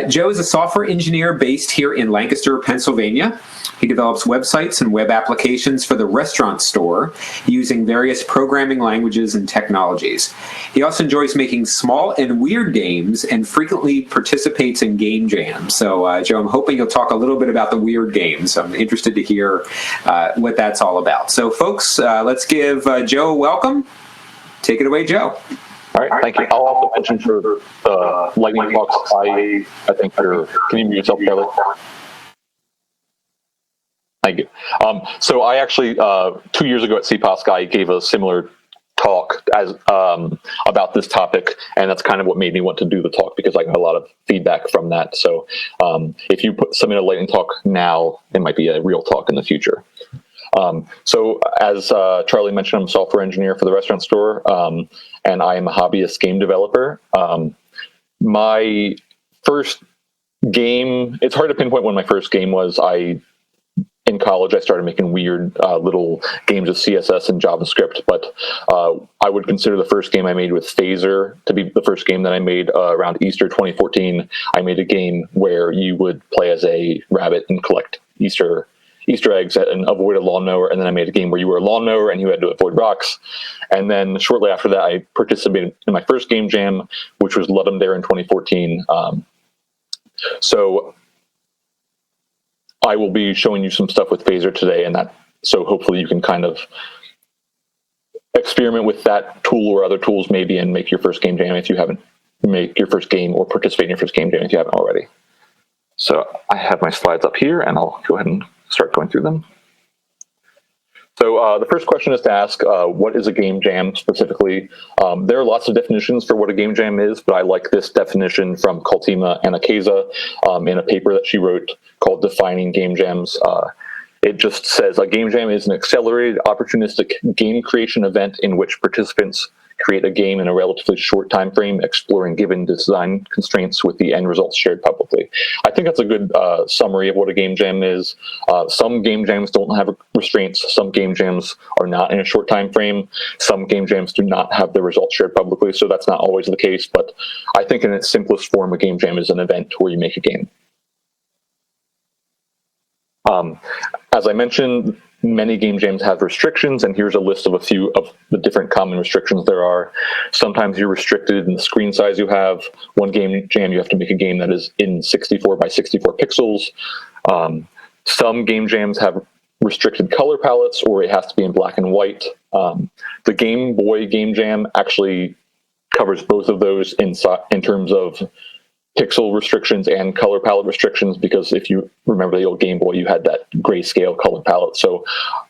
Joe is a software engineer based here in Lancaster, Pennsylvania. He develops websites and web applications for the restaurant store using various programming languages and technologies. He also enjoys making small and weird games and frequently participates in game jams. So, Joe, I'm hoping you'll talk a little bit about the weird games. I'm interested to hear what that's all about. So, folks, let's give Joe a welcome. Take it away, Joe. All right, thank you. I'll also mention for lightning talks, I think can you mute yourself, Kelly? Thank you. So I actually, 2 years ago at CPOSC, I gave a similar talk as about this topic, and that's kind of what made me want to do the talk, because I got a lot of feedback from that. So if you submit a lightning talk now, it might be a real talk in the future. So as Charlie mentioned, I'm a software engineer for the restaurant store, and I am a hobbyist game developer. My first game, it's hard to pinpoint when my first game was. In college, I started making weird little games of CSS and JavaScript, but I would consider the first game I made with Phaser to be the first game that I made around Easter 2014. I made a game where you would play as a rabbit and collect Easter eggs and avoid a lawnmower, and then I made a game where you were a lawnmower and you had to avoid rocks. And then shortly after that, I participated in my first game jam, which was Ludum Dare in 2014. So I will be showing you some stuff with Phaser today, and so hopefully you can kind of experiment with that tool or other tools maybe and make your first game jam if you haven't, make your first game or participate in your first game jam if you haven't already. So I have my slides up here, and I'll go ahead and start going through them. So the first question is to ask, what is a game jam specifically? There are lots of definitions for what a game jam is, but I like this definition from Kaltima Anakeza in a paper that she wrote called Defining Game Jams. It just says a game jam is an accelerated, opportunistic game creation event in which participants create a game in a relatively short time frame, exploring given design constraints with the end results shared publicly. I think that's a good summary of what a game jam is. Some game jams don't have restraints. Some game jams are not in a short time frame. Some game jams do not have the results shared publicly, so that's not always the case. But I think in its simplest form, a game jam is an event where you make a game. As I mentioned, many game jams have restrictions, and here's a list of a few of the different common restrictions there are. Sometimes you're restricted in the screen size you have. One game jam, you have to make a game that is in 64 by 64 pixels. Some game jams have restricted color palettes, or it has to be in black and white. The Game Boy game jam actually covers both of those in terms of pixel restrictions and color palette restrictions, because if you remember the old Game Boy, you had that grayscale color palette. So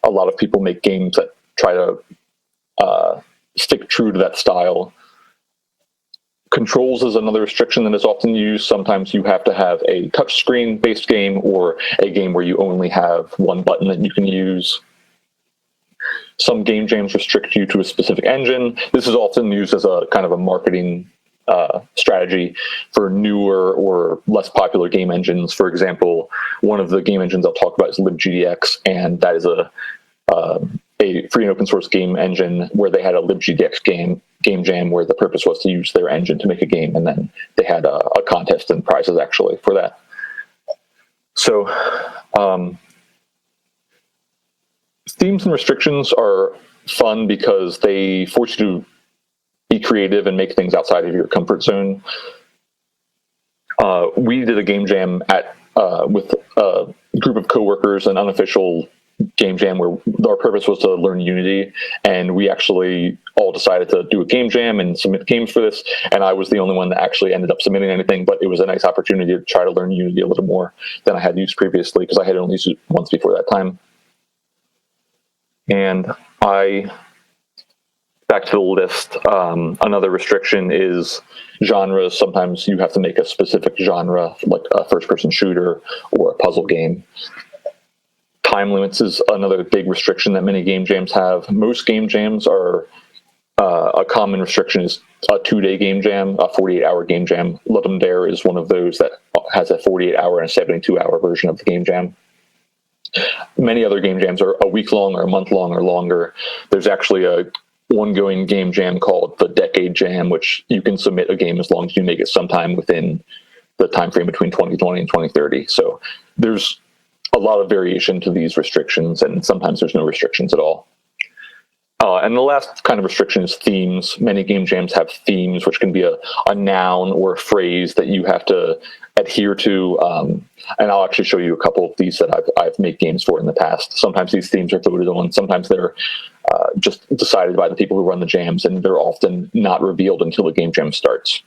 a lot of people make games that try to stick true to that style. Controls is another restriction that is often used. Sometimes you have to have a touchscreen based game or a game where you only have one button that you can use. Some game jams restrict you to a specific engine. This is often used as a kind of a marketing strategy for newer or less popular game engines. For example, one of the game engines I'll talk about is libgdx, and that is a free and open source game engine where they had a libgdx game jam where the purpose was to use their engine to make a game, and then they had a contest and prizes actually for that. So themes and restrictions are fun because they force you to be creative and make things outside of your comfort zone. We did a game jam with a group of coworkers, an unofficial game jam where our purpose was to learn Unity, and we actually all decided to do a game jam and submit games for this, and I was the only one that actually ended up submitting anything, but it was a nice opportunity to try to learn Unity a little more than I had used previously, because I had only used it once before that time. And back to the list, another restriction is genres. Sometimes you have to make a specific genre, like a first-person shooter or a puzzle game. Time limits is another big restriction that many game jams have. Most game jams are, a common restriction is a 2-day game jam, a 48-hour game jam. Ludum Dare is one of those that has a 48-hour and a 72-hour version of the game jam. Many other game jams are a week long or a month long or longer. There's actually a ongoing game jam called the Decade Jam, which you can submit a game as long as you make it sometime within the time frame between 2020 and 2030. So there's a lot of variation to these restrictions, and sometimes there's no restrictions at all. And the last kind of restriction is themes. Many game jams have themes, which can be a noun or a phrase that you have to adhere to. And I'll actually show you a couple of these that I've made games for in the past. Sometimes these themes are voted on. Sometimes they're just decided by the people who run the jams, and they're often not revealed until the game jam starts.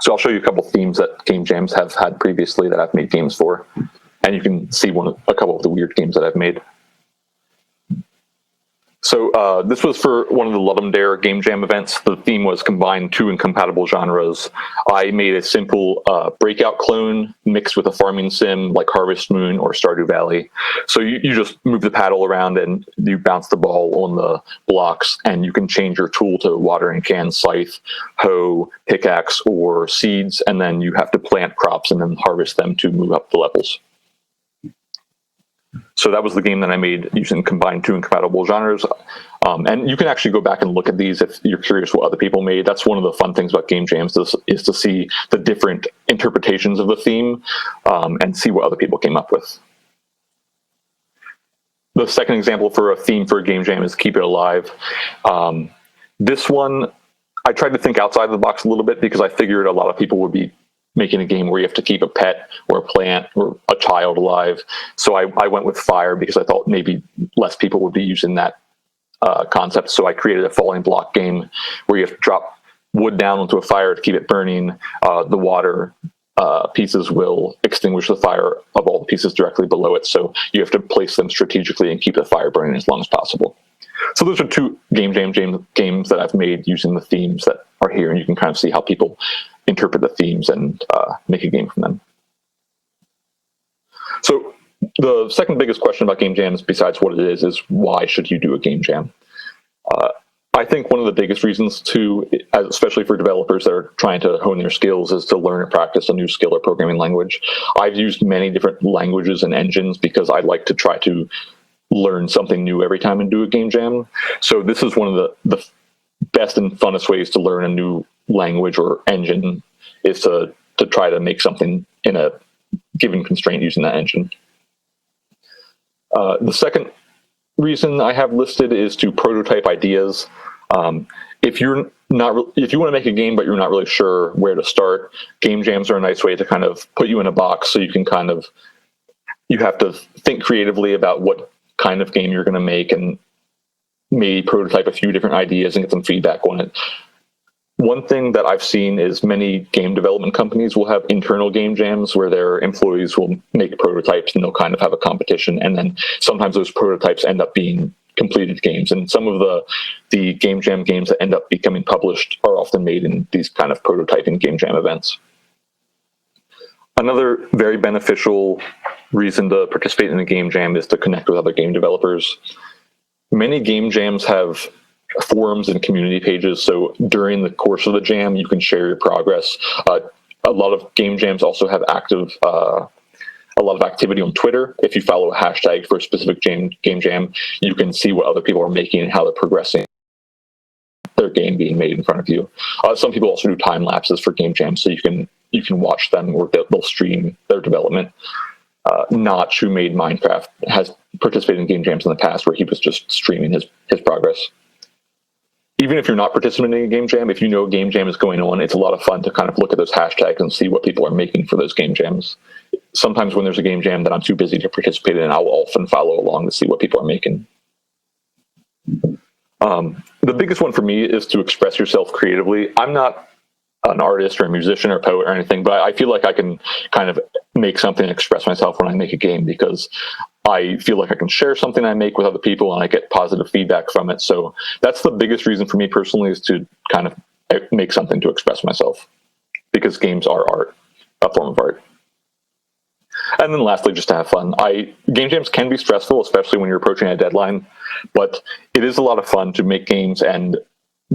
So I'll show you a couple of themes that game jams have had previously that I've made games for. And you can see a couple of the weird games that I've made. So this was for one of the Love 'em Dare game jam events. The theme was combine two incompatible genres. I made a simple breakout clone mixed with a farming sim like Harvest Moon or Stardew Valley. So you just move the paddle around and you bounce the ball on the blocks, and you can change your tool to watering can, scythe, hoe, pickaxe, or seeds, and then you have to plant crops and then harvest them to move up the levels. So that was the game that I made using combined two incompatible genres. And you can actually go back and look at these if you're curious what other people made. That's one of the fun things about game jams is to see the different interpretations of the theme and see what other people came up with. The second example for a theme for a game jam is Keep It Alive. This one, I tried to think outside the box a little bit because I figured a lot of people would be making a game where you have to keep a pet or a plant or a child alive. So I went with fire because I thought maybe less people would be using that concept. So I created a falling block game where you have to drop wood down onto a fire to keep it burning. The water pieces will extinguish the fire of all the pieces directly below it. So you have to place them strategically and keep the fire burning as long as possible. So those are two game games that I've made using the themes that are here, and you can kind of see how people interpret the themes and make a game from them. So the second biggest question about game jams, besides what it is why should you do a game jam? I think one of the biggest reasons to, especially for developers that are trying to hone their skills, is to learn and practice a new skill or programming language. I've used many different languages and engines because I like to try to learn something new every time and do a game jam. So this is one of the best and funnest ways to learn a new language or engine is to try to make something in a given constraint using that engine. The second reason I have listed is to prototype ideas. If you want to make a game but you're not really sure where to start, game jams are a nice way to kind of put you in a box so you can you have to think creatively about what kind of game you're going to make and maybe prototype a few different ideas and get some feedback on it. One thing that I've seen is many game development companies will have internal game jams where their employees will make prototypes and they'll kind of have a competition. And then sometimes those prototypes end up being completed games. And some of the game jam games that end up becoming published are often made in these kind of prototyping game jam events. Another very beneficial reason to participate in a game jam is to connect with other game developers. Many game jams have forums and community pages, so during the course of the jam, you can share your progress. A lot of game jams also have a lot of activity on Twitter. If you follow a hashtag for a specific game jam, you can see what other people are making and how they're progressing their game being made in front of you. Some people also do time lapses for game jams, so you can watch them or they'll stream their development. Notch, who made Minecraft, has participated in game jams in the past where he was just streaming his progress. Even if you're not participating in a game jam, if you know a game jam is going on, it's a lot of fun to kind of look at those hashtags and see what people are making for those game jams. Sometimes when there's a game jam that I'm too busy to participate in, I'll often follow along to see what people are making. The biggest one for me is to express yourself creatively. I'm not an artist or a musician or a poet or anything, but I feel like I can kind of make something and express myself when I make a game because I feel like I can share something I make with other people and I get positive feedback from it. So that's the biggest reason for me personally, is to kind of make something to express myself, because games are art, a form of art. And then lastly, just to have fun. Game jams can be stressful, especially when you're approaching a deadline, but it is a lot of fun to make games, and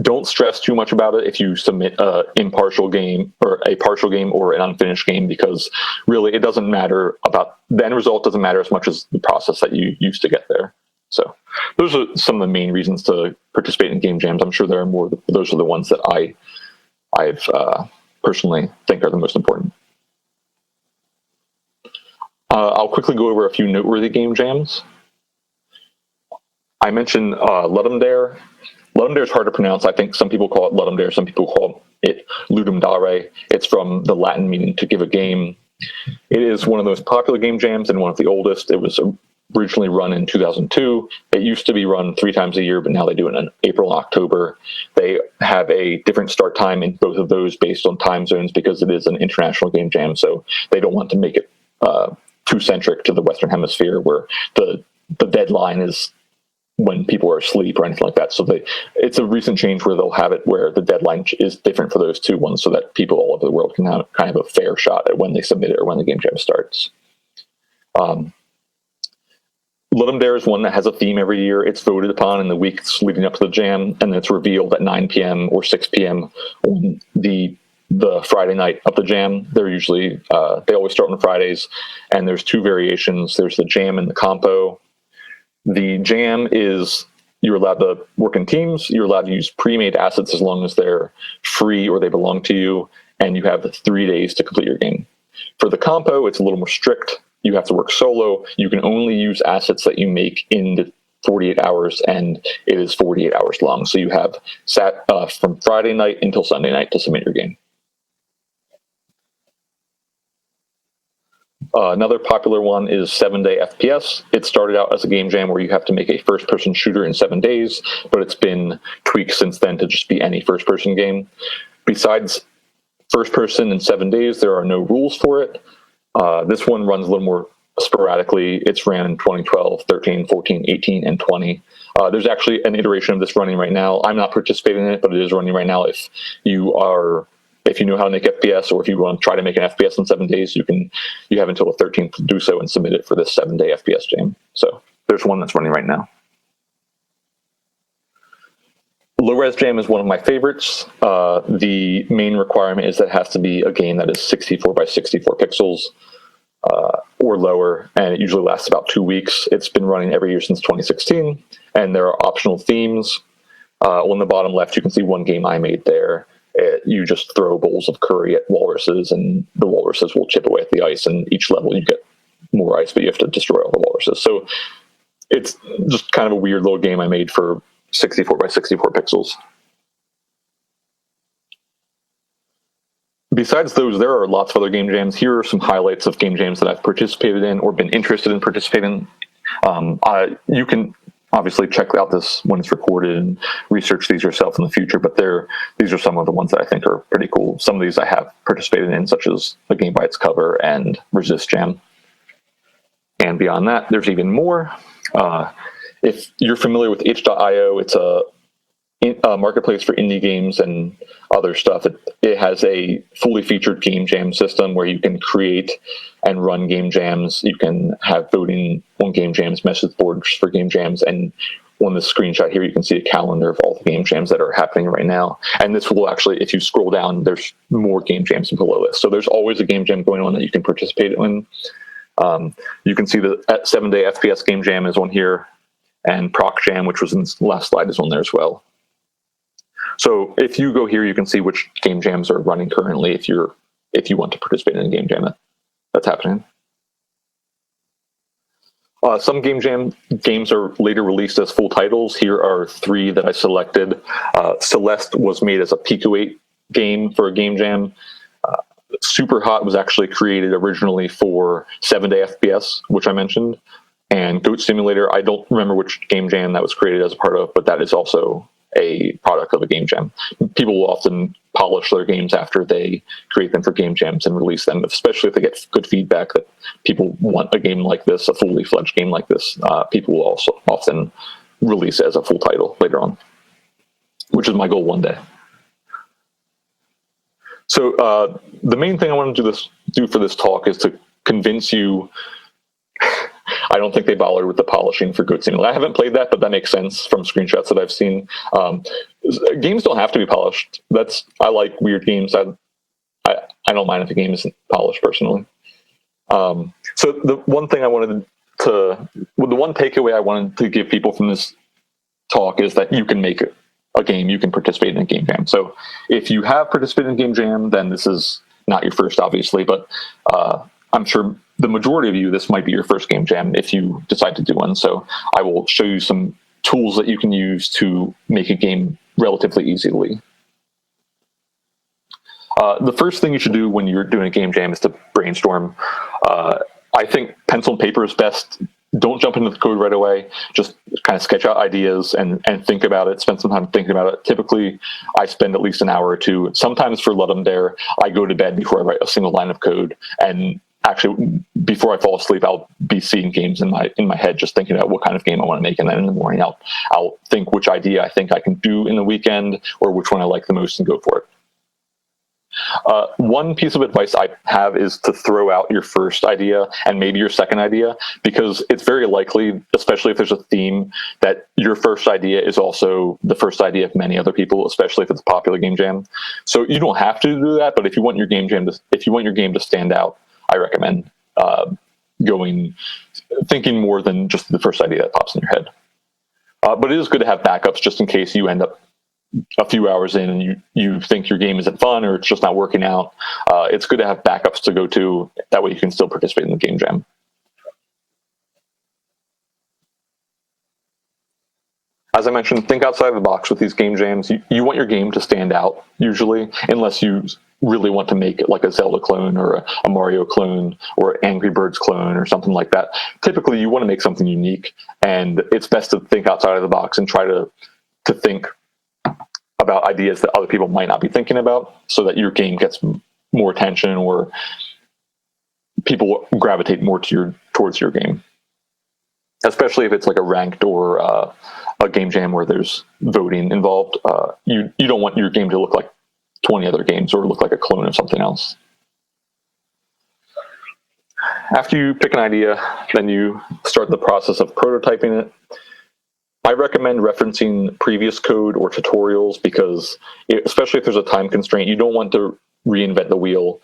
don't stress too much about it if you submit an impartial game or a partial game or an unfinished game, because really it doesn't matter about the end result, doesn't matter as much as the process that you used to get there. So those are some of the main reasons to participate in game jams. I'm sure there are more, but those are the ones that I've personally think are the most important. I'll quickly go over a few noteworthy game jams. I mentioned Ludum Dare. Ludum Dare is hard to pronounce. I think some people call it Ludum Dare, some people call it Ludum Dare. It's from the Latin meaning to give a game. It is one of the most popular game jams and one of the oldest. It was originally run in 2002. It used to be run 3 times a year, but now they do it in April and October. They have a different start time in both of those based on time zones because it is an international game jam, so they don't want to make it too centric to the Western Hemisphere where the deadline is when people are asleep or anything like that. So it's a recent change where they'll have it where the deadline is different for those two ones so that people all over the world can have kind of a fair shot at when they submit it or when the game jam starts. Ludum Dare is one that has a theme every year. It's voted upon in the weeks leading up to the jam, and then it's revealed at 9 p.m. or 6 p.m. on the Friday night of the jam. They're usually, they always start on Fridays, and there's 2 variations. There's the jam and the compo. The jam is you're allowed to work in teams. You're allowed to use pre-made assets as long as they're free or they belong to you, and you have 3 days to complete your game. For the compo, it's a little more strict. You have to work solo. You can only use assets that you make in the 48 hours, and it is 48 hours long. So you have from Friday night until Sunday night to submit your game. Another popular one is 7-Day FPS. It started out as a game jam where you have to make a first-person shooter in 7 days, but it's been tweaked since then to just be any first-person game. Besides first-person in 7 days, there are no rules for it. This one runs a little more sporadically. It's ran in 2012, 13, 14, 18, and 20. There's actually an iteration of this running right now. I'm not participating in it, but it is running right now. If you know how to make FPS, or if you want to try to make an FPS in 7 days, you have until the 13th to do so and submit it for this 7-Day FPS jam. So there's one that's running right now. Low Res Jam is one of my favorites. The main requirement is that it has to be a game that is 64 by 64 pixels or lower, and it usually lasts about 2 weeks. It's been running every year since 2016, and there are optional themes. On the bottom left, you can see one game I made there. You just throw bowls of curry at walruses, and the walruses will chip away at the ice, and each level you get more ice, but you have to destroy all the walruses. So it's just kind of a weird little game I made for 64 by 64 pixels. Besides those, there are lots of other game jams. Here are some highlights of game jams that I've participated in or been interested in participating in. You can obviously check out this when it's recorded and research these yourself in the future, but these are some of the ones that I think are pretty cool. Some of these I have participated in, such as the Game by Its Cover and Resist Jam. And beyond that, there's even more. If you're familiar with itch.io, it's a marketplace for indie games and other stuff. It has a fully featured game jam system where you can create and run game jams. You can have voting on game jams, message boards for game jams, and on the screenshot here you can see a calendar of all the game jams that are happening right now. And this will actually, if you scroll down, there's more game jams below this. So there's always a game jam going on that you can participate in. You can see the 7-Day FPS game jam is on here, and Proc Jam, which was in the last slide, is on there as well. So if you go here, you can see which game jams are running currently if you want to participate in a game jam that's happening. Some game jam games are later released as full titles. Here are 3 that I selected. Celeste was made as a Pico 8 game for a game jam. Super Hot was actually created originally for 7-Day FPS, which I mentioned. And Goat Simulator, I don't remember which game jam that was created as a part of, but that is also a product of a game jam. People will often polish their games after they create them for game jams and release them, especially if they get good feedback that people want a game like this, a fully fledged game like this. People will also often release it as a full title later on, which is my goal one day. So the main thing I want to do for this talk is to convince you. I don't think they bothered with the polishing for Goat Simulator. I haven't played that, but that makes sense from screenshots that I've seen. Games don't have to be polished. I like weird games. I don't mind if a game isn't polished personally. So the one takeaway I wanted to give people from this talk is that you can make a game. You can participate in a game jam. So if you have participated in a game jam, then this is not your first, obviously, but I'm sure the majority of you, this might be your first game jam if you decide to do one. So I will show you some tools that you can use to make a game relatively easily. The first thing you should do when you're doing a game jam is to brainstorm. I think pencil and paper is best. Don't jump into the code right away. Just kind of sketch out ideas and think about it. Spend some time thinking about it. Typically, I spend at least an hour or two. Sometimes for Ludum Dare, I go to bed before I write a single line of code. And actually, before I fall asleep, I'll be seeing games in my head, just thinking about what kind of game I want to make. And then in the morning, I'll think which idea I think I can do in the weekend or which one I like the most and go for it. One piece of advice I have is to throw out your first idea and maybe your second idea, because it's very likely, especially if there's a theme, that your first idea is also the first idea of many other people, especially if it's a popular game jam. So you don't have to do that, but if you want your game to stand out, I recommend thinking more than just the first idea that pops in your head. But it is good to have backups just in case you end up a few hours in and you think your game isn't fun or it's just not working out. It's good to have backups to go to. That way you can still participate in the game jam. As I mentioned, think outside the box with these game jams. You want your game to stand out, usually, unless you really want to make it like a Zelda clone or a Mario clone or Angry Birds clone or something like that. Typically, you want to make something unique, and it's best to think outside of the box and try to think about ideas that other people might not be thinking about, so that your game gets more attention or people gravitate more towards your game. Especially if it's like a ranked or a game jam where there's voting involved. You don't want your game to look like 20 other games or look like a clone of something else. After you pick an idea, then you start the process of prototyping it. I recommend referencing previous code or tutorials because, especially if there's a time constraint, you don't want to reinvent the wheel.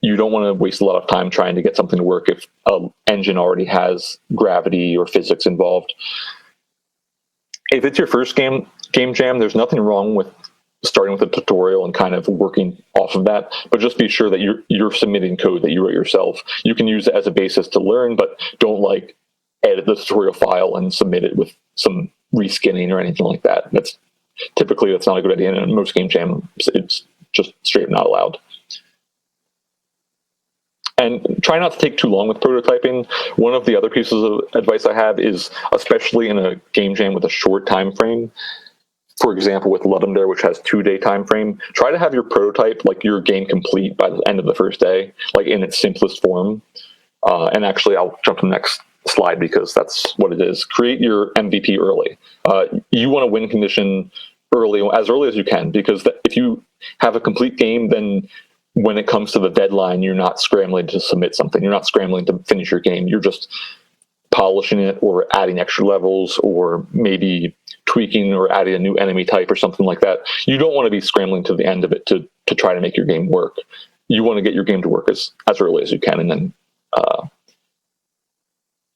You don't want to waste a lot of time trying to get something to work if an engine already has gravity or physics involved. If it's your first game jam, there's nothing wrong with starting with a tutorial and kind of working off of that, but just be sure that you're submitting code that you wrote yourself. You can use it as a basis to learn, but don't edit the tutorial file and submit it with some reskinning or anything like that. That's not a good idea. And in most game jams, it's just straight up not allowed. And try not to take too long with prototyping. One of the other pieces of advice I have is, especially in a game jam with a short time frame, for example, with Ludum Dare, which has 2-day time frame, try to have your prototype, like your game, complete by the end of the first day, like in its simplest form. And actually, I'll jump to the next slide because that's what it is. Create your MVP early. You want to win condition as early as you can, because if you have a complete game, then when it comes to the deadline, you're not scrambling to submit something. You're not scrambling to finish your game. You're just polishing it or adding extra levels or maybe tweaking or adding a new enemy type or something like that. You don't want to be scrambling to the end of it to try to make your game work. You want to get your game to work as early as you can and then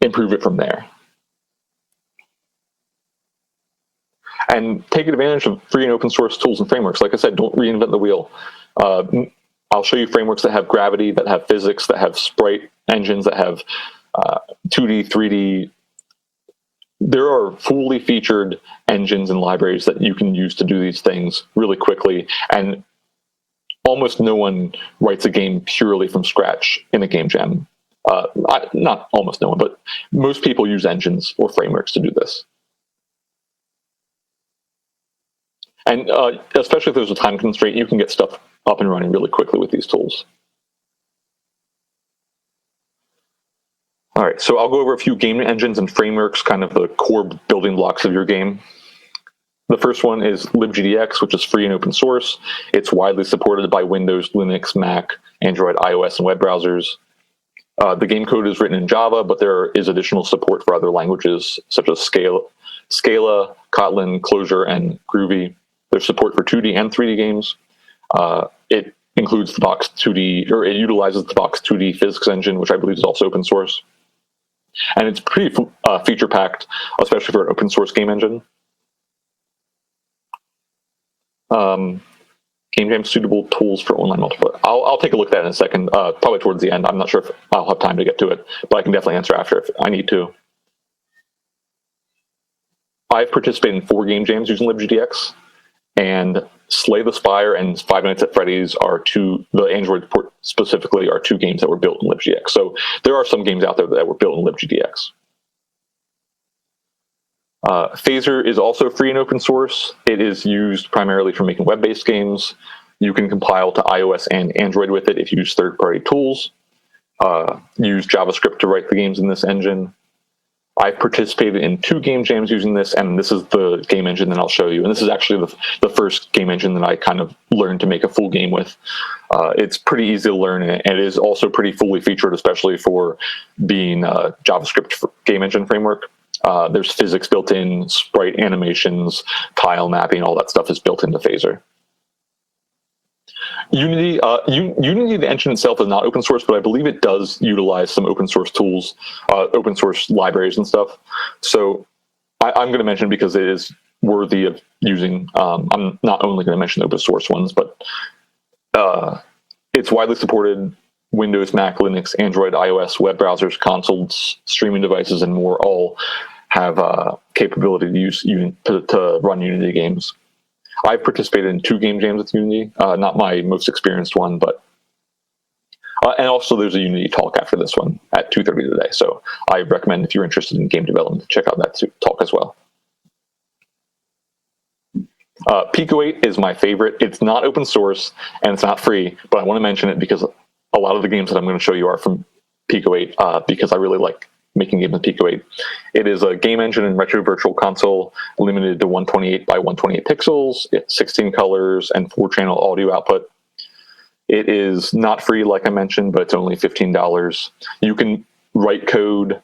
improve it from there. And take advantage of free and open source tools and frameworks. Like I said, don't reinvent the wheel. I'll show you frameworks that have gravity, that have physics, that have sprite engines, that have 2D, 3D. There are fully featured engines and libraries that you can use to do these things really quickly. And almost no one writes a game purely from scratch in a game jam. Not almost no one, but most people use engines or frameworks to do this. And especially if there's a time constraint, you can get stuff up and running really quickly with these tools. All right, so I'll go over a few game engines and frameworks, kind of the core building blocks of your game. The first one is libgdx, which is free and open source. It's widely supported by Windows, Linux, Mac, Android, iOS, and web browsers. The game code is written in Java, but there is additional support for other languages such as Scala, Kotlin, Clojure, and Groovy. There's support for 2D and 3D games. It includes the Box 2D, or it utilizes the Box 2D physics engine, which I believe is also open source. And it's pretty feature-packed, especially for an open source game engine. Game Jam suitable tools for online multiplayer. I'll take a look at that in a second, probably towards the end. I'm not sure if I'll have time to get to it, but I can definitely answer after if I need to. I've participated in 4 game jams using libgdx, and Slay the Spire and 5 Nights at Freddy's are the Android port specifically are 2 games that were built in libgdx. So there are some games out there that were built in libgdx. Phaser is also free and open source. It is used primarily for making web-based games. You can compile to iOS and Android with it if you use third-party tools. Use JavaScript to write the games in this engine. I've participated in 2 game jams using this, and this is the game engine that I'll show you. And this is actually the first game engine that I kind of learned to make a full game with. It's pretty easy to learn, and it is also pretty fully featured, especially for being a JavaScript game engine framework. There's physics built in, sprite animations, tile mapping, all that stuff is built into Phaser. Unity, the engine itself is not open source, but I believe it does utilize some open source tools, open source libraries and stuff. So I'm going to mention because it is worthy of using. I'm not only going to mention the open source ones, but it's widely supported. Windows, Mac, Linux, Android, iOS, web browsers, consoles, streaming devices, and more all have capability to use to run Unity games. I've participated in 2 game jams with Unity, not my most experienced one, but and also there's a Unity talk after this one at 2:30 today. So I recommend if you're interested in game development, check out that talk as well. Pico 8 is my favorite. It's not open source and it's not free, but I want to mention it because a lot of the games that I'm going to show you are from Pico 8 because I really like making games with Pico 8. It is a game engine and retro virtual console limited to 128 by 128 pixels, 16 colors, and 4-channel audio output. It is not free, like I mentioned, but it's only $15. You can write code,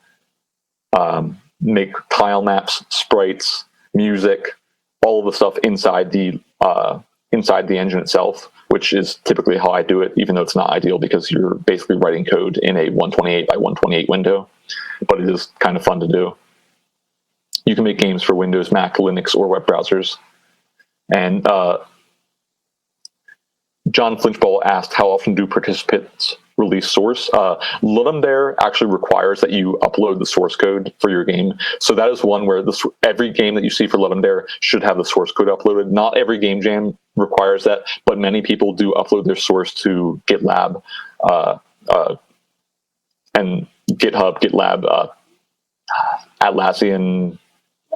make tile maps, sprites, music, all of the stuff inside the engine itself, which is typically how I do it, even though it's not ideal because you're basically writing code in a 128 by 128 window, but it is kind of fun to do. You can make games for Windows, Mac, Linux, or web browsers. And John Flinchball asked, how often do participants release source? Ludum Dare actually requires that you upload the source code for your game. So that is one where every game that you see for Ludum Dare should have the source code uploaded. Not every game jam requires that, but many people do upload their source to GitLab and GitHub, GitLab, Atlassian.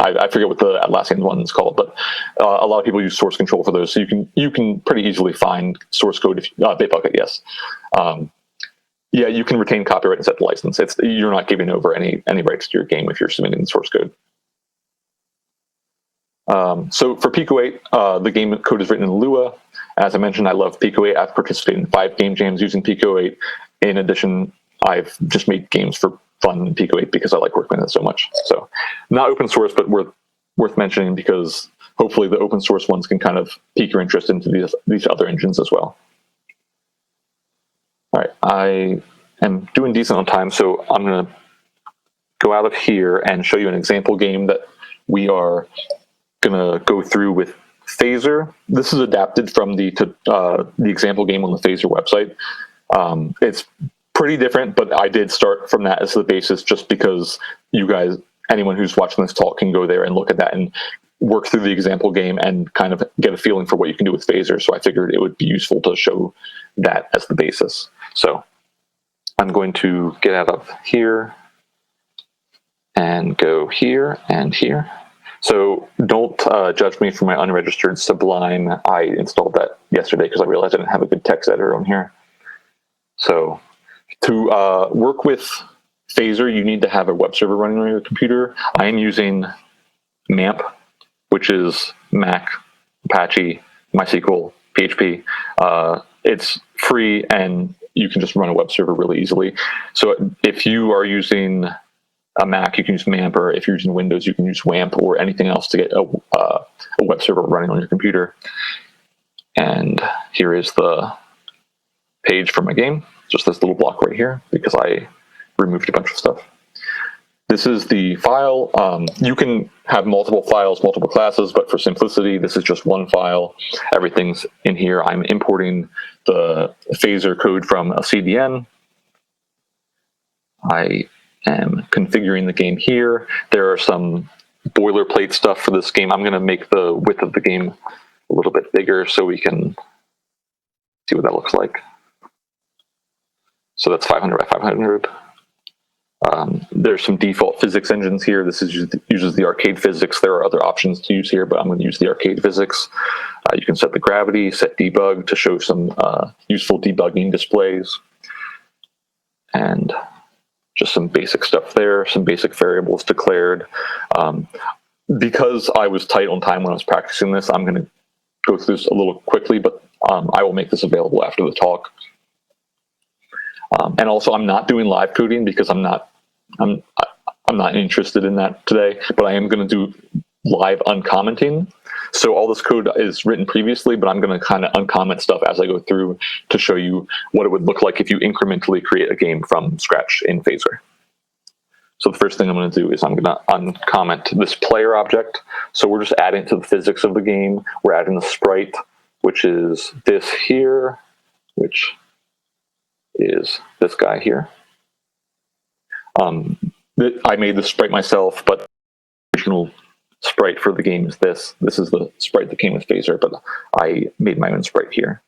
I forget what the Atlassian one is called, but a lot of people use source control for those. So you can pretty easily find source code if Bitbucket, yes. Yeah, you can retain copyright and set the license. You're not giving over any rights to your game if you're submitting the source code. So for Pico 8, the game code is written in Lua. As I mentioned, I love Pico 8. I've participated in 5 game jams using Pico 8. In addition, I've just made games for fun in Pico 8 because I like working with it so much. So not open source, but worth mentioning because hopefully the open source ones can kind of pique your interest into these other engines as well. All right, I am doing decent on time, so I'm going to go out of here and show you an example game that we are going to go through with Phaser. This is adapted from the example game on the Phaser website. It's pretty different, but I did start from that as the basis just because you guys, anyone who's watching this talk can go there and look at that and work through the example game and kind of get a feeling for what you can do with Phaser. So I figured it would be useful to show that as the basis. So I'm going to get out of here and go here and here. So don't judge me for my unregistered Sublime. I installed that yesterday because I realized I didn't have a good text editor on here. So to work with Phaser, you need to have a web server running on your computer. I am using MAMP, which is Mac, Apache, MySQL, PHP. It's free and you can just run a web server really easily. So if you are using a Mac, you can use MAMP, or if you're using Windows, you can use WAMP or anything else to get a web server running on your computer. And here is the page for my game. Just this little block right here because I removed a bunch of stuff. This is the file. You can have multiple files, multiple classes, but for simplicity, this is just one file. Everything's in here. I'm importing the phaser code from a CDN. I am configuring the game here. There are some boilerplate stuff for this game. I'm going to make the width of the game a little bit bigger so we can see what that looks like. So that's 500 by 500. There's some default physics engines here. This uses the arcade physics. There are other options to use here, but I'm going to use the arcade physics. You can set the gravity, set debug to show some useful debugging displays, and just some basic stuff there, some basic variables declared. Because I was tight on time when I was practicing this, I'm going to go through this a little quickly, but I will make this available after the talk. And also, I'm not doing live coding because I'm not interested in that today. But I am going to do live uncommenting. So all this code is written previously, but I'm going to kind of uncomment stuff as I go through to show you what it would look like if you incrementally create a game from scratch in Phaser. So the first thing I'm going to do is I'm going to uncomment this player object. So we're just adding to the physics of the game. We're adding the sprite, which is this here, which is this guy here. I made the sprite myself, but the original sprite for the game is this. This is the sprite that came with Phaser, but I made my own sprite here.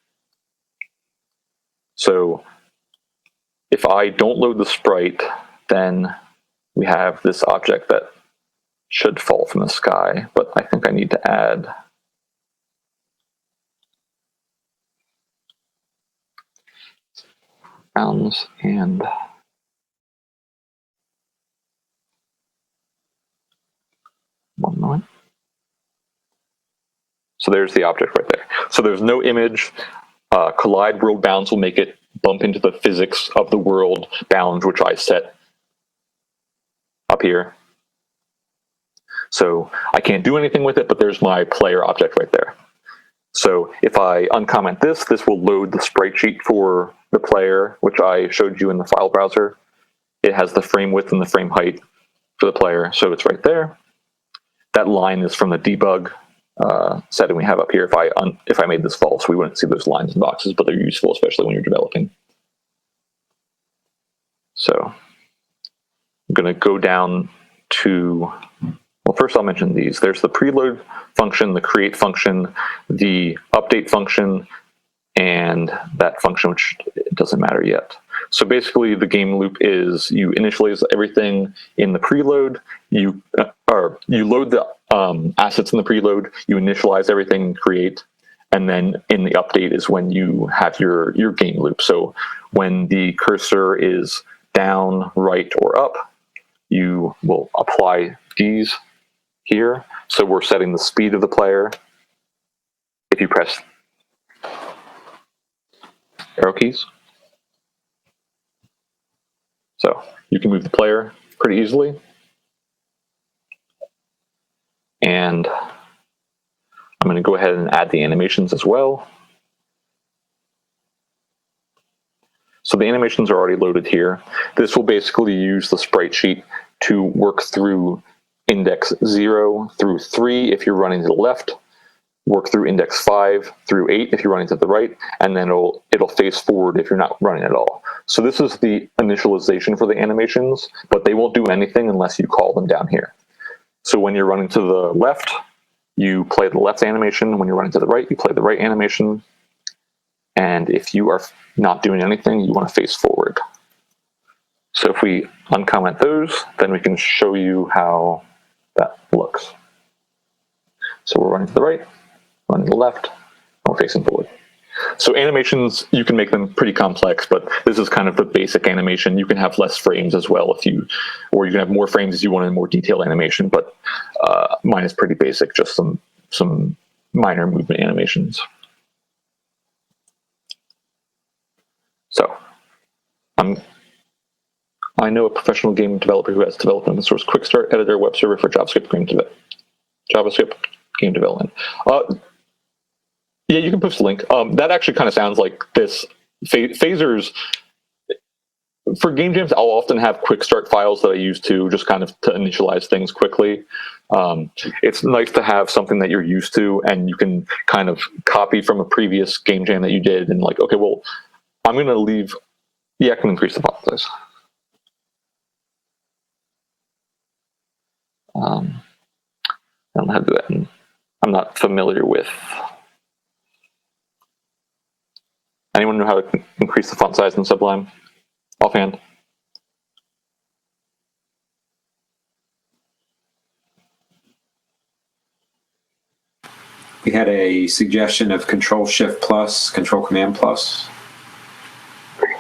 So if I don't load the sprite, then we have this object that should fall from the sky, but I think I need to add rounds and one moment. So there's the object right there. So there's no image. Collide world bounds will make it bump into the physics of the world bounds, which I set up here. So I can't do anything with it, but there's my player object right there. So if I uncomment this, this will load the sprite sheet for the player, which I showed you in the file browser. It has the frame width and the frame height for the player, so it's right there. That line is from the debug setting we have up here. If I made this false, we wouldn't see those lines and boxes, but they're useful, especially when you're developing. So I'm going to go down to, well, first I'll mention these. There's the preload function, the create function, the update function, and that function, which doesn't matter yet. So basically, the game loop is you initialize everything in the preload, you load the assets in the preload, you initialize everything, create, and then in the update is when you have your game loop. So when the cursor is down, right, or up, you will apply these here. So we're setting the speed of the player. If you press arrow keys, so you can move the player pretty easily. And I'm going to go ahead and add the animations as well. So the animations are already loaded here. This will basically use the sprite sheet to work through index 0 through 3 if you're running to the left, work through index 5 through 8 if you're running to the right, and then it'll face forward if you're not running at all. So this is the initialization for the animations, but they won't do anything unless you call them down here. So when you're running to the left, you play the left animation. When you're running to the right, you play the right animation. And if you are not doing anything, you want to face forward. So if we uncomment those, then we can show you how that looks. So we're running to the right, running to the left, and we're facing forward. So animations, you can make them pretty complex, but this is kind of the basic animation. You can have less frames as well or you can have more frames if you want a more detailed animation, but mine is pretty basic, just some minor movement animations. So I know a professional game developer who has developed an open source quick start editor web server for JavaScript game development. Yeah, you can post a link. That actually kind of sounds like this. Phaser's for game jams, I'll often have quick start files that I use to just kind of to initialize things quickly. It's nice to have something that you're used to and you can kind of copy from a previous game jam that you did and like, okay, well, I'm going to leave. Yeah, I can increase the font size. I don't know how to do that. And I'm not familiar with. Anyone know how to increase the font size in Sublime offhand? We had a suggestion of Control Shift plus, Control Command plus. Here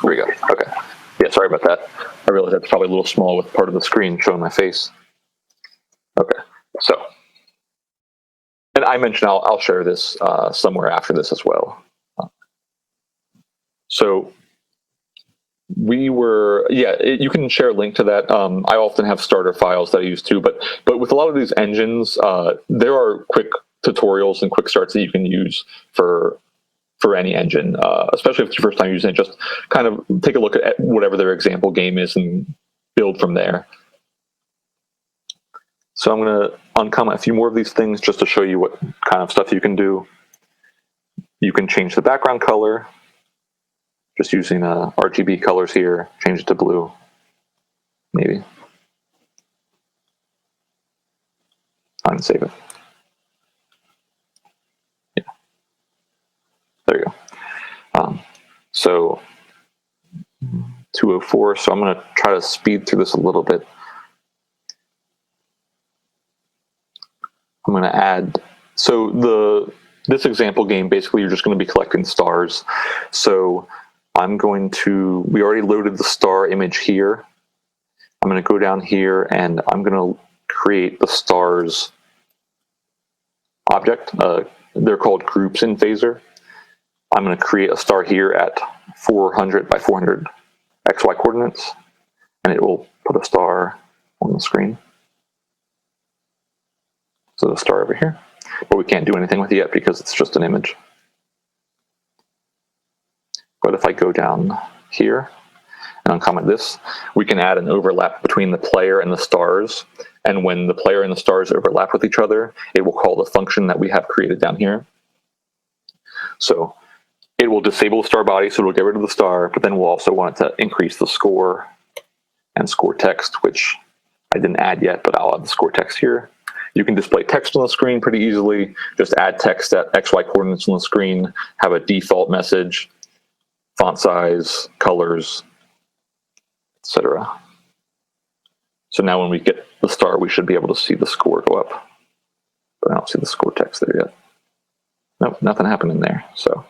we go. Okay. Yeah, sorry about that. I realize that's probably a little small with part of the screen showing my face. Okay, so, and I mentioned I'll share this somewhere after this as well. So you can share a link to that. I often have starter files that I use too, but with a lot of these engines, there are quick tutorials and quick starts that you can use for any engine, especially if it's your first time using it. Just kind of take a look at whatever their example game is and build from there. So I'm going to uncomment a few more of these things just to show you what kind of stuff you can do. You can change the background color, just using RGB colors here, change it to blue, maybe. I'm going to save it. Yeah. There you go. So 204, so I'm going to try to speed through this a little bit. I'm going to add, so this example game, basically you're just going to be collecting stars. So I'm going to, we already loaded the star image here. I'm going to go down here and I'm going to create the stars object. They're called groups in Phaser. I'm going to create a star here at 400 by 400 XY coordinates, and it will put a star on the screen. So the star over here, but we can't do anything with it yet because it's just an image. But if I go down here and uncomment this, we can add an overlap between the player and the stars. And when the player and the stars overlap with each other, it will call the function that we have created down here. So it will disable the star body, so it'll get rid of the star, but then we'll also want it to increase the score and score text, which I didn't add yet, but I'll add the score text here. You can display text on the screen pretty easily. Just add text at XY coordinates on the screen, have a default message, font size, colors, etc. So now when we get the star, we should be able to see the score go up. But I don't see the score text there yet. Nope, nothing happened in there. So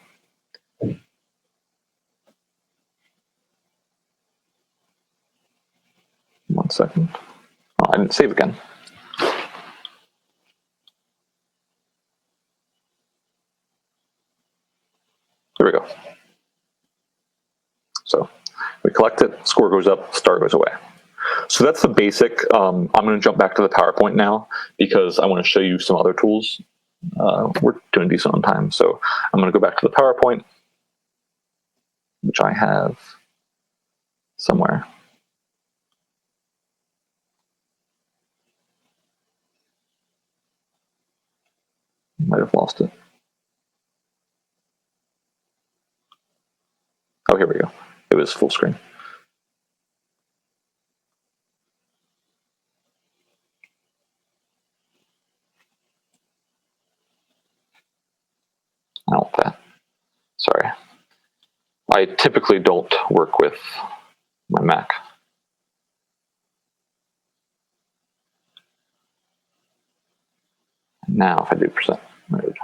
1 second. Oh, I didn't save again. There we go. So we collect it, score goes up, star goes away. So that's the basic. I'm going to jump back to the PowerPoint now because I want to show you some other tools. We're doing decent on time, so I'm going to go back to the PowerPoint, which I have somewhere. Might have lost it. Oh, here we go. It was full screen. I don't want that. Sorry. I typically don't work with my Mac. Now, if I do percent mode.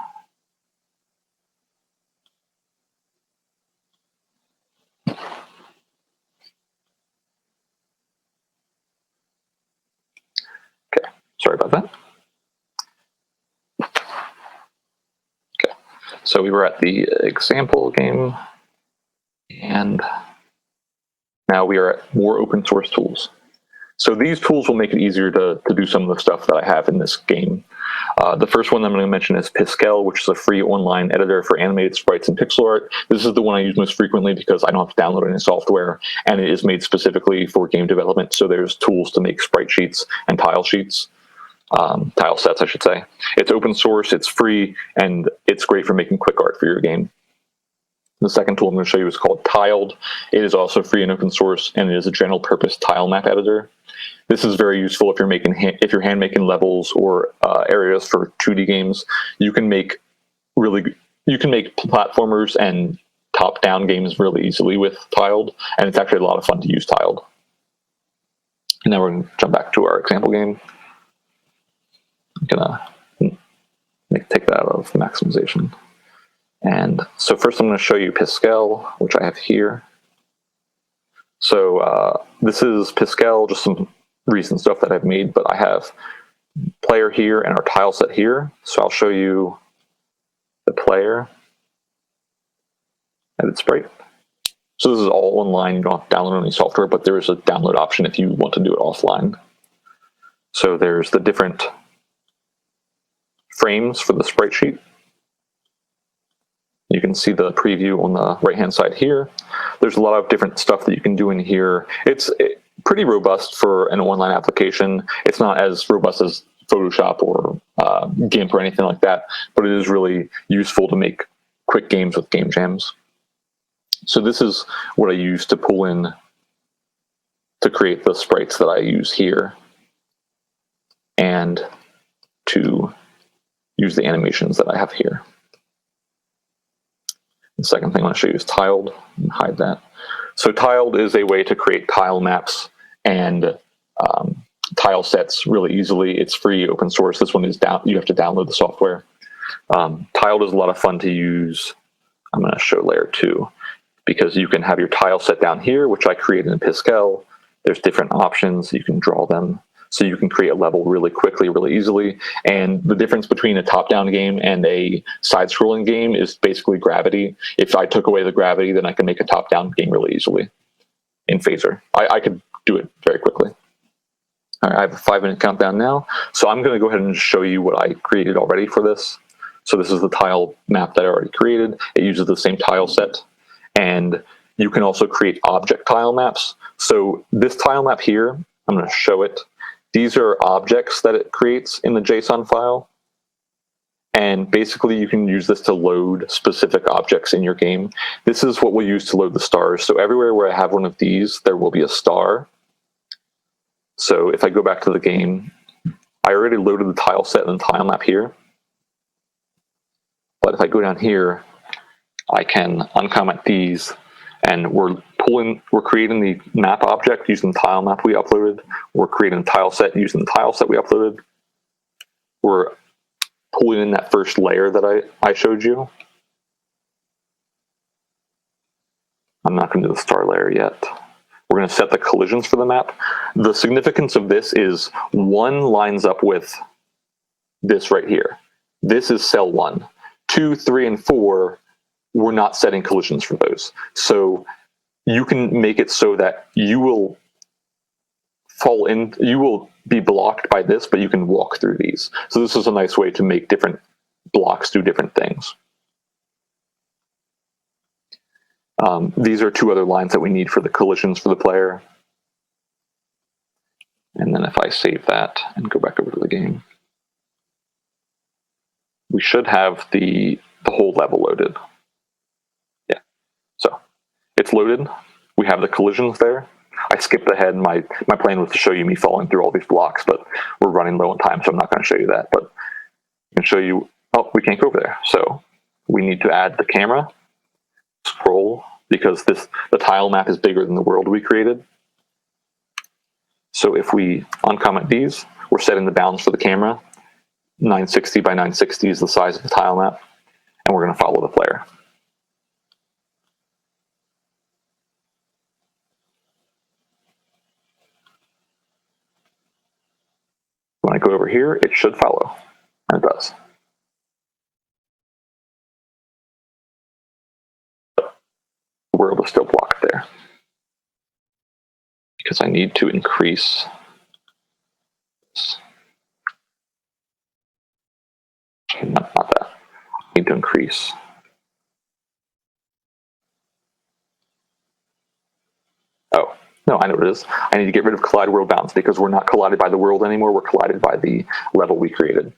Okay, sorry about that. Okay, so we were at the example game, and now we are at more open source tools. So these tools will make it easier to do some of the stuff that I have in this game. The first one I'm going to mention is Piskel, which is a free online editor for animated sprites and pixel art. This is the one I use most frequently because I don't have to download any software, and it is made specifically for game development. So there's tools to make sprite sheets and tile sheets, tile sets, I should say. It's open source, it's free, and it's great for making quick art for your game. The second tool I'm going to show you is called Tiled. It is also free and open source, and it is a general purpose tile map editor. This is very useful if you're hand making levels or areas for 2D games. You can make platformers and top down games really easily with Tiled, and it's actually a lot of fun to use Tiled. And now we're going to jump back to our example game. I'm gonna take that out of maximization. And so first I'm going to show you Piskel, which I have here. So this is Piskel, just some recent stuff that I've made, but I have player here and our tile set here. So I'll show you the player and its sprite. So this is all online. You don't have to download any software, but there is a download option if you want to do it offline. So there's the different frames for the sprite sheet. You can see the preview on the right-hand side here. There's a lot of different stuff that you can do in here. It's pretty robust for an online application. It's not as robust as Photoshop or GIMP or anything like that, but it is really useful to make quick games with game jams. So this is what I use to pull in to create the sprites that I use here and to use the animations that I have here. The second thing I want to show you is Tiled. Hide that. So Tiled is a way to create tile maps and tile sets really easily. It's free, open source. This one is you have to download the software. Tiled is a lot of fun to use. I'm going to show layer 2 because you can have your tile set down here, which I created in Piskel. There's different options. You can draw them. So you can create a level really quickly, really easily. And the difference between a top-down game and a side-scrolling game is basically gravity. If I took away the gravity, then I can make a top-down game really easily in Phaser. I could do it very quickly. All right, I have a 5-minute countdown now. So I'm going to go ahead and show you what I created already for this. So this is the tile map that I already created. It uses the same tile set. And you can also create object tile maps. So this tile map here, I'm going to show it. These are objects that it creates in the JSON file. And basically you can use this to load specific objects in your game. This is what we'll use to load the stars. So everywhere where I have one of these, there will be a star. So if I go back to the game, I already loaded the tile set and the tile map here. But if I go down here, I can uncomment these, and we're creating the map object using the tile map we uploaded. We're creating a tile set using the tile set we uploaded. We're pulling in that first layer that I showed you. I'm not going to do the star layer yet. We're going to set the collisions for the map. The significance of this is 1 lines up with this right here. This is cell 1. 2, 3, and 4, we're not setting collisions for those. So you can make it so that you will be blocked by this, but you can walk through these. So this is a nice way to make different blocks do different things. These are 2 other lines that we need for the collisions for the player. And then if I save that and go back over to the game, we should have the whole level loaded. Yeah, so it's loaded. We have the collisions there. I skipped ahead. My plan was to show you me falling through all these blocks, but we're running low on time, so I'm not going to show you that. But I can show you, oh, we can't go over there. So we need to add the camera, scroll, because the tile map is bigger than the world we created. So if we uncomment these, we're setting the bounds for the camera. 960 by 960 is the size of the tile map, and we're going to follow the player. When I go over here, it should follow, and it does. The world is still blocked there because I need to increase this. Not that. I need to increase. Oh, no, I know what it is. I need to get rid of collide world bounds because we're not collided by the world anymore. We're collided by the level we created.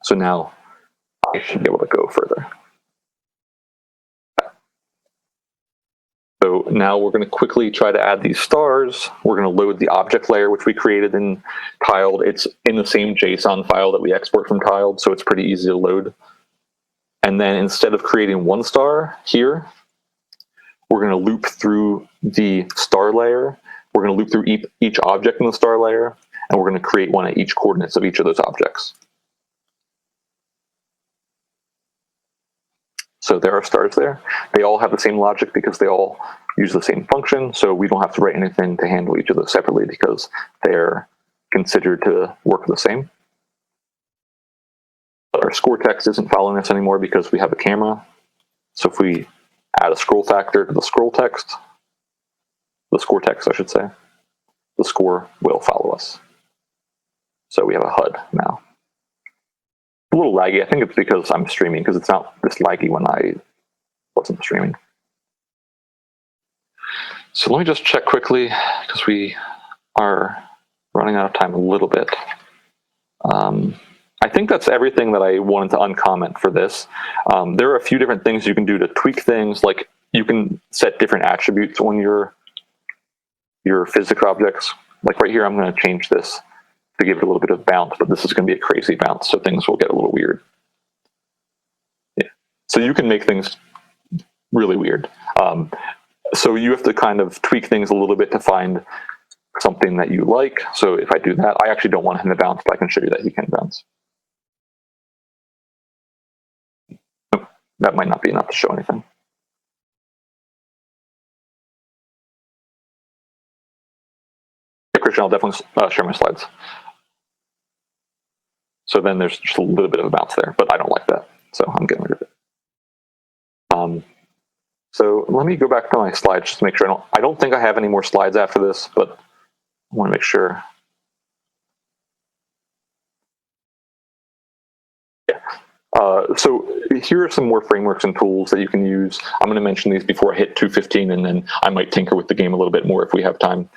So now I should be able to go further. So now we're going to quickly try to add these stars. We're going to load the object layer, which we created in Tiled. It's in the same JSON file that we export from Tiled, so it's pretty easy to load. And then instead of creating one star here, we're going to loop through the star layer. We're going to loop through each object in the star layer, and we're going to create one at each coordinates of each of those objects. So there are stars there. They all have the same logic because they all use the same function, so we don't have to write anything to handle each of those separately because they're considered to work the same. But our score text isn't following us anymore because we have a camera. So if we add a scroll factor to the score text, I should say, the score will follow us. So we have a HUD now. A little laggy. I think it's because I'm streaming, because it's not this laggy when I wasn't streaming. So let me just check quickly, because we are running out of time a little bit. I think that's everything that I wanted to uncomment for this. There are a few different things you can do to tweak things, like you can set different attributes on your physics objects. Like right here, I'm going to change this to give it a little bit of bounce, but this is going to be a crazy bounce, so things will get a little weird. Yeah. So you can make things really weird. So you have to kind of tweak things a little bit to find something that you like. So if I do that, I actually don't want him to bounce, but I can show you that he can bounce. Nope, that might not be enough to show anything. Yeah, Christian, I'll definitely share my slides. So then there's just a little bit of a bounce there, but I don't like that, so I'm getting rid of it. So let me go back to my slides just to make sure I don't think I have any more slides after this, but I want to make sure. Yeah. So here are some more frameworks and tools that you can use. I'm going to mention these before I hit 2:15, and then I might tinker with the game a little bit more if we have time.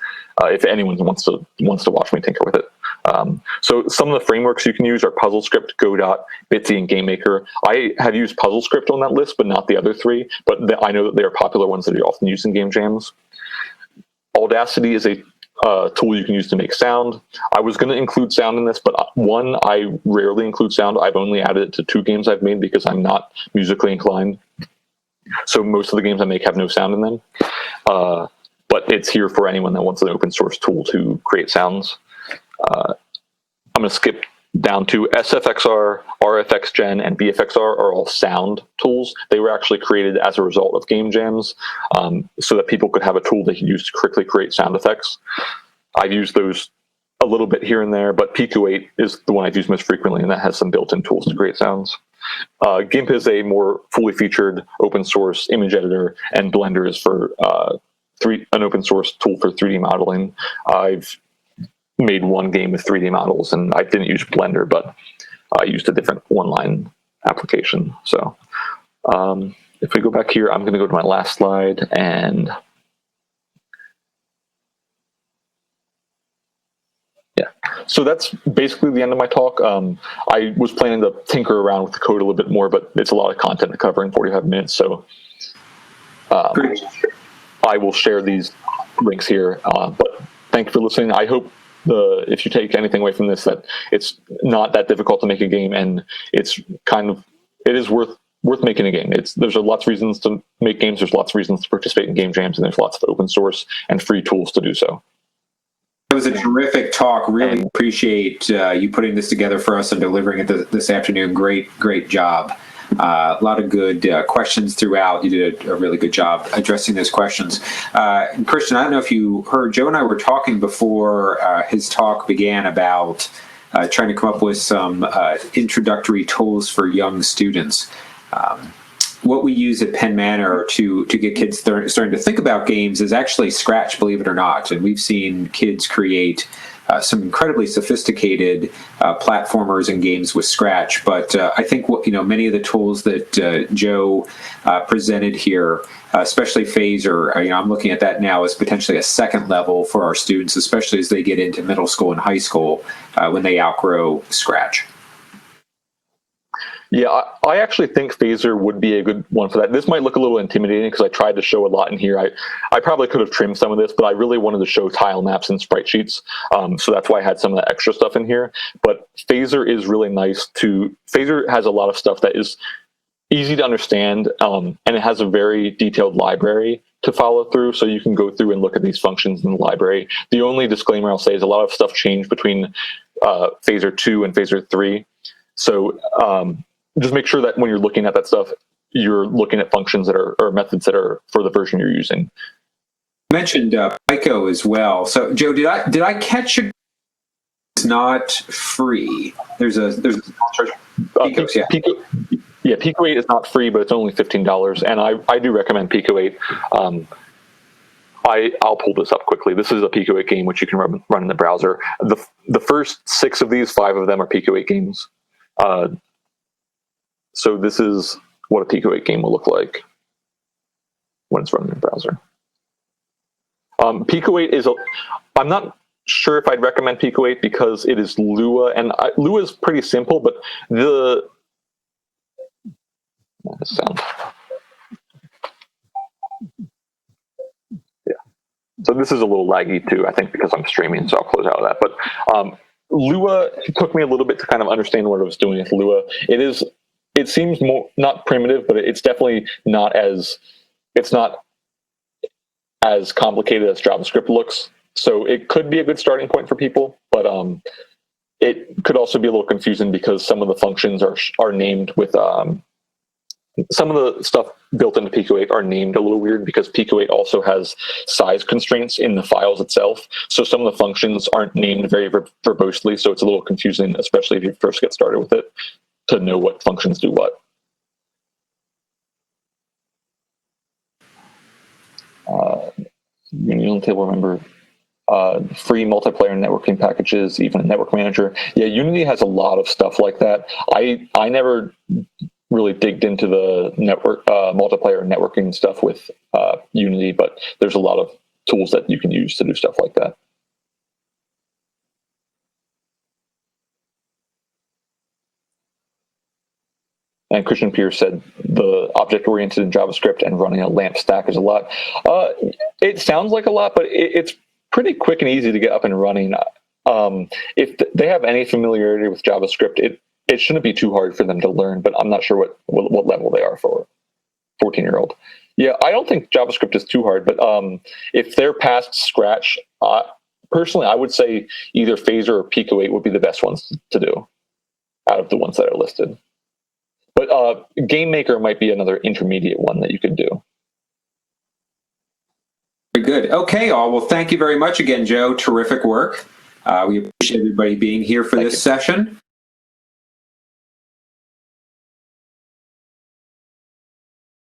If anyone wants to watch me tinker with it. So some of the frameworks you can use are PuzzleScript, Godot, Bitsy, and GameMaker. I have used PuzzleScript on that list, but not the other three. But I know that they are popular ones that are often used in game jams. Audacity is a tool you can use to make sound. I was going to include sound in this, but one, I rarely include sound. I've only added it to 2 games I've made because I'm not musically inclined. So most of the games I make have no sound in them. But it's here for anyone that wants an open source tool to create sounds. I'm going to skip down to SFXR, RFXGen, and BFXR are all sound tools. They were actually created as a result of game jams so that people could have a tool they could use to quickly create sound effects. I've used those a little bit here and there, but Pico 8 is the one I've used most frequently, and that has some built-in tools to create sounds. GIMP is a more fully featured open source image editor, and Blender is for an open source tool for 3D modeling. I've made one game with 3D models, and I didn't use Blender, but I used a different one-line application. So if we go back here, I'm going to go to my last slide, and yeah. So that's basically the end of my talk. I was planning to tinker around with the code a little bit more, but it's a lot of content to cover in 45 minutes. So I will share these links here. But thank you for listening. I hope if you take anything away from this, that it's not that difficult to make a game, and it is worth making a game. There's lots of reasons to make games. There's lots of reasons to participate in game jams, and there's lots of open source and free tools to do so. It was a terrific talk. Really appreciate you putting this together for us and delivering it this afternoon. Great job. A lot of good questions throughout. You did a really good job addressing those questions. Christian, I don't know if you heard, Joe and I were talking before his talk began about trying to come up with some introductory tools for young students. What we use at Penn Manor to get kids starting to think about games is actually Scratch, believe it or not. And we've seen kids create some incredibly sophisticated platformers and games with Scratch. But I think many of the tools that Joe presented here, especially Phaser, I'm looking at that now as potentially a second level for our students, especially as they get into middle school and high school when they outgrow Scratch. Yeah, I actually think Phaser would be a good one for that. This might look a little intimidating because I tried to show a lot in here. I probably could have trimmed some of this, but I really wanted to show tile maps and sprite sheets. So that's why I had some of the extra stuff in here. But Phaser is really nice Phaser has a lot of stuff that is easy to understand, and it has a very detailed library to follow through. So you can go through and look at these functions in the library. The only disclaimer I'll say is a lot of stuff changed between Phaser 2 and Phaser 3. So just make sure that when you're looking at that stuff, you're looking at functions that are, or methods that are for the version you're using. You mentioned Pico as well. So Joe, did I catch it? It's not free. There's a Pico's, yeah. Pico 8 is not free, but it's only $15, and I do recommend Pico 8. I'll pull this up quickly. This is a Pico 8 game which you can run in the browser. The first 6 of these, 5 of them are Pico 8 games. So this is what a Pico 8 game will look like when it's running in the browser. Pico 8 is I'm not sure if I'd recommend Pico 8 because it is Lua, and Lua is pretty simple, but so this is a little laggy too, I think, because I'm streaming, so I'll close out of that. But Lua took me a little bit to kind of understand what I was doing with Lua. It seems more not primitive, but it's definitely not as complicated as JavaScript looks. So it could be a good starting point for people, but it could also be a little confusing because some of the functions are named with some of the stuff built into Pico 8 are named a little weird because Pico 8 also has size constraints in the files itself. So some of the functions aren't named very verbosely, so it's a little confusing, especially if you first get started with it, to know what functions do what. Union table, remember, free multiplayer networking packages, even a network manager. Yeah, Unity has a lot of stuff like that. I never really digged into the network multiplayer networking stuff with Unity, but there's a lot of tools that you can use to do stuff like that. And Christian Pierce said the object-oriented in JavaScript and running a LAMP stack is a lot. It sounds like a lot, but it's pretty quick and easy to get up and running. If they have any familiarity with JavaScript, it shouldn't be too hard for them to learn, but I'm not sure what level they are for a 14-year-old. Yeah, I don't think JavaScript is too hard, but if they're past Scratch, personally, I would say either Phaser or Pico 8 would be the best ones to do out of the ones that are listed. But Game Maker might be another intermediate one that you could do. Very good. Okay, all. Well, thank you very much again, Joe. Terrific work. We appreciate everybody being here for this session.